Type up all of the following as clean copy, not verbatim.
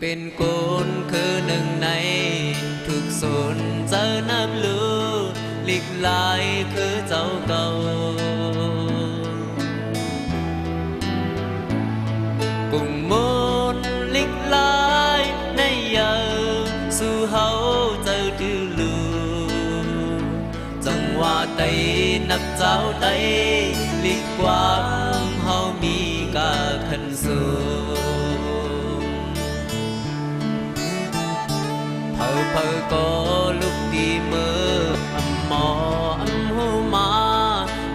เป็นคนคือหนึ่งในทุกส่วนเจอน้ำลือหลีกลายคือเจ้าเก่ากุ้งมุนหลีกลายในยาสู่เฮาเจอดื้อลือจังหวะใดนับเจ้าใดหลีกความเฮามีกาขันสูเพอก็ลุกดีมือหมอหูมา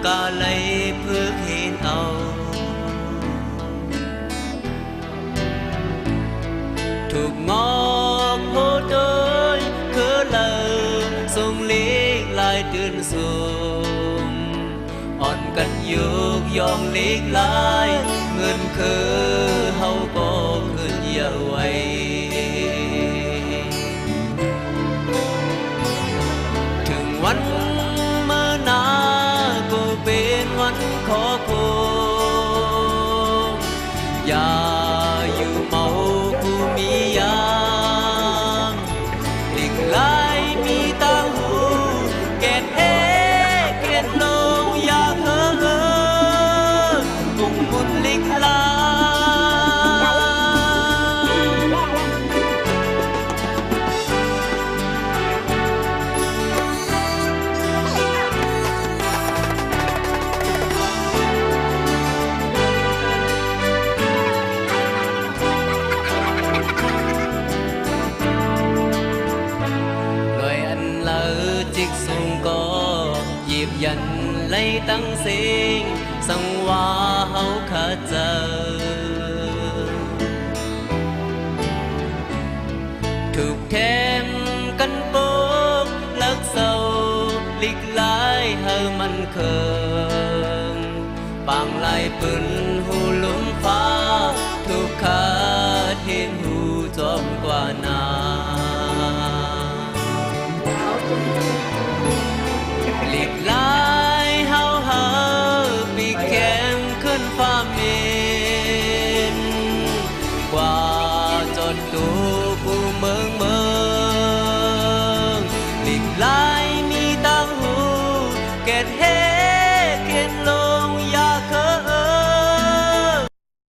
กาเลยเพื่อเห็นเอาถูกงอกโหดยคือเลยส่งเล็กลายเดือนสูงอ่อนกันยุกยองเล็กลายเงินคือเฮาก็คืนเยาไว้วันเมื่อนาก็เป็นวันขอคงอย่าอยู่เมากูมียางหลีกลายมีตาหูเกตเอเกตลงอยากเฮ้อกุ่งมุนหลีกลายจิกสูงก็หยิบยันไล่ตั้งเสียงสังว่าเฮาขาดเจอถูกแทงกันโปกลักเศร้าลิกลายเฮามันเคิงปางลายปืน